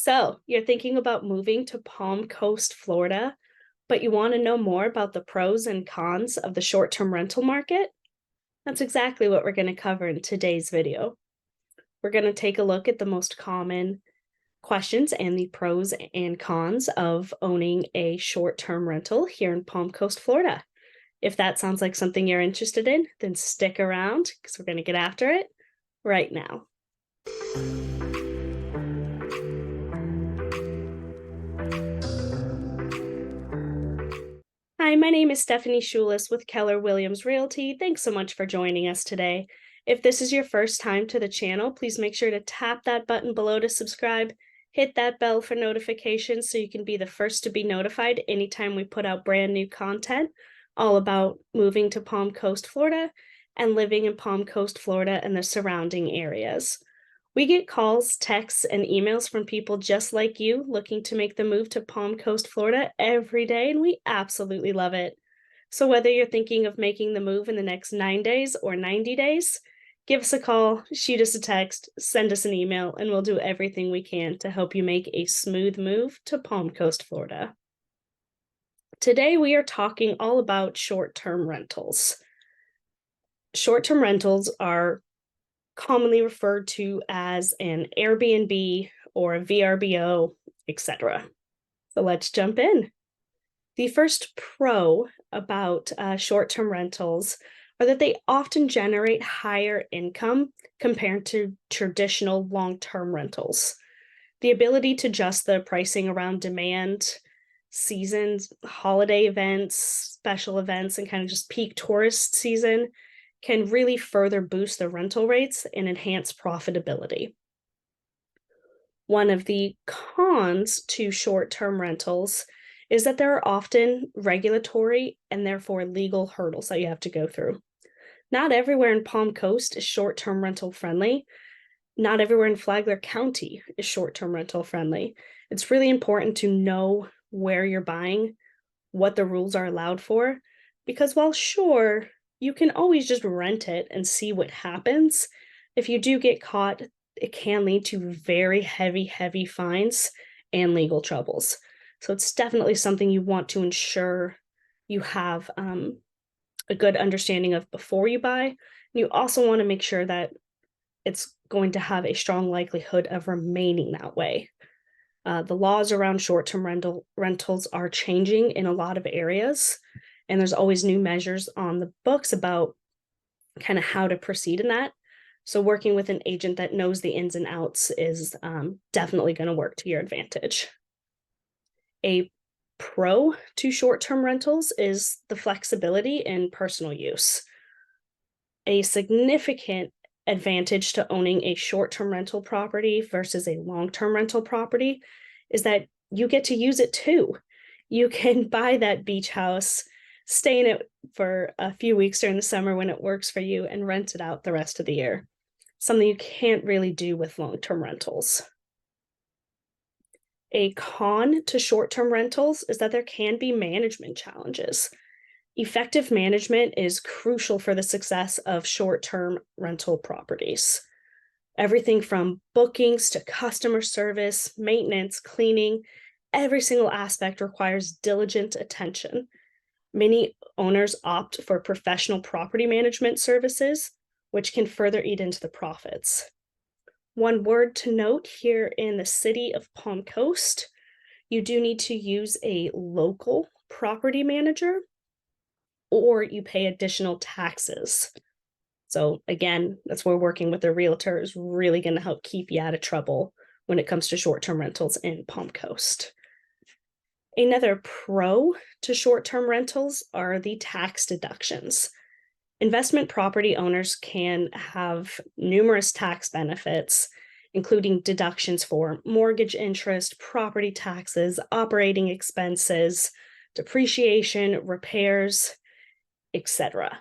So, you're thinking about moving to Palm Coast, Florida, but you want to know more about the pros and cons of the short term rental market? That's exactly what we're going to cover in today's video. We're going to take a look at the most common questions and the pros and cons of owning a short term rental here in Palm Coast, Florida. If that sounds like something you're interested in, then stick around because we're going to get after it right now. Hi, my name is Stephanie Schulis with Keller Williams Realty. Thanks so much for joining us today. If this is your first time to the channel, please make sure to tap that button below to subscribe, hit that bell for notifications so you can be the first to be notified anytime we put out brand new content all about moving to Palm Coast, Florida and living in Palm Coast, Florida and the surrounding areas. We get calls, texts, and emails from people just like you looking to make the move to Palm Coast, Florida every day, and we absolutely love it. So whether you're thinking of making the move in the next 9 days or 90 days, give us a call, shoot us a text, send us an email, and we'll do everything we can to help you make a smooth move to Palm Coast, Florida. Today, we are talking all about short-term rentals. Short-term rentals are commonly referred to as an Airbnb or a VRBO, etc. So let's jump in. The first pro about short-term rentals are that they often generate higher income compared to traditional long-term rentals. The ability to adjust the pricing around demand, seasons, holiday events, special events, and kind of just peak tourist season can really further boost the rental rates and enhance profitability. One of the cons to short-term rentals is that there are often regulatory and therefore legal hurdles that you have to go through. Not everywhere in Palm Coast is short-term rental friendly. Not everywhere in Flagler County is short-term rental friendly. It's really important to know where you're buying, what the rules are allowed for, because while sure, you can always just rent it and see what happens. If you do get caught, it can lead to very heavy fines and legal troubles. So it's definitely something you want to ensure you have a good understanding of before you buy. You also want to make sure that it's going to have a strong likelihood of remaining that way. The laws around short-term rentals are changing in a lot of areas, and there's always new measures on the books about kind of how to proceed in that. So working with an agent that knows the ins and outs is definitely going to work to your advantage. A pro to short-term rentals is the flexibility in personal use. A significant advantage to owning a short-term rental property versus a long-term rental property is that you get to use it too. You can buy that beach house, stay in it for a few weeks during the summer when it works for you, and rent it out the rest of the year. Something you can't really do with long-term rentals. A con to short-term rentals is that there can be management challenges. Effective management is crucial for the success of short-term rental properties. Everything from bookings to customer service, maintenance, cleaning, every single aspect requires diligent attention. Many owners opt for professional property management services, which can further eat into the profits. One word to note here in the city of Palm Coast, you do need to use a local property manager or you pay additional taxes. So again, that's where working with a realtor is really going to help keep you out of trouble when it comes to short-term rentals in Palm Coast. Another pro to short-term rentals are the tax deductions. Investment property owners can have numerous tax benefits, including deductions for mortgage interest, property taxes, operating expenses, depreciation, repairs, etc.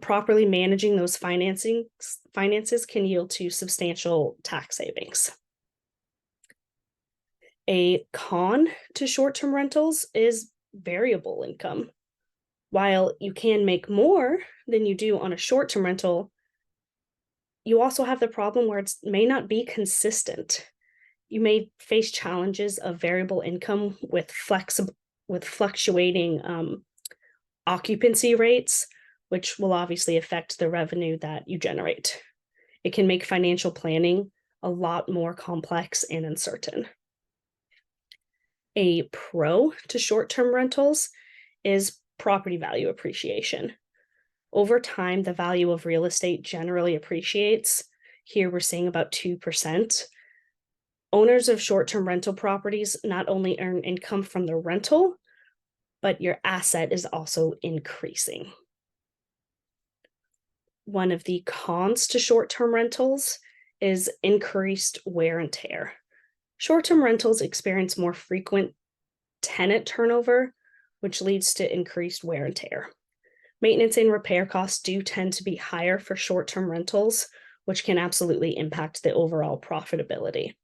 Properly managing those finances can yield to substantial tax savings. A con to short-term rentals is variable income. While you can make more than you do on a short-term rental, you also have the problem where it may not be consistent. You may face challenges of variable income with fluctuating occupancy rates, which will obviously affect the revenue that you generate. It can make financial planning a lot more complex and uncertain. A pro to short-term rentals is property value appreciation. Over time, the value of real estate generally appreciates. Here we're seeing about 2%. Owners of short-term rental properties not only earn income from the rental, but your asset is also increasing. One of the cons to short-term rentals is increased wear and tear. Short-term rentals experience more frequent tenant turnover, which leads to increased wear and tear. Maintenance and repair costs do tend to be higher for short-term rentals, which can absolutely impact the overall profitability.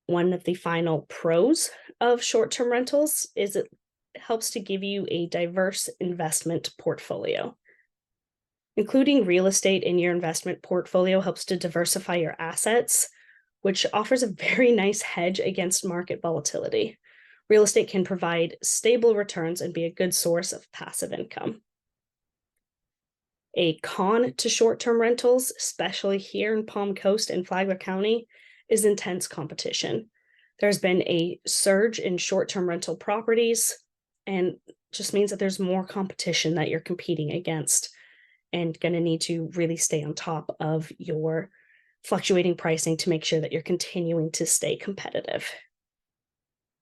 One of the final pros of short-term rentals is it helps to give you a diverse investment portfolio. Including real estate in your investment portfolio helps to diversify your assets, which offers a very nice hedge against market volatility. Real estate can provide stable returns and be a good source of passive income. A con to short-term rentals, especially here in Palm Coast and Flagler County, is intense competition. There's been a surge in short-term rental properties, and just means that there's more competition that you're competing against and going to need to really stay on top of your fluctuating pricing to make sure that you're continuing to stay competitive.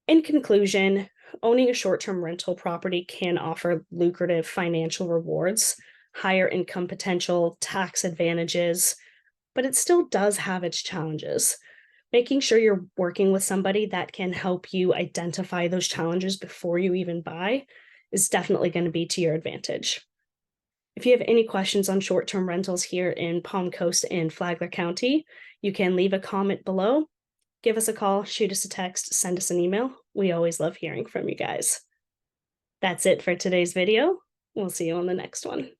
In conclusion, owning a short-term rental property can offer lucrative financial rewards, higher income potential, tax advantages, but it still does have its challenges. Making sure you're working with somebody that can help you identify those challenges before you even buy is definitely going to be to your advantage. If you have any questions on short-term rentals here in Palm Coast and Flagler County, you can leave a comment below. Give us a call, shoot us a text, send us an email. We always love hearing from you guys. That's it for today's video. We'll see you on the next one.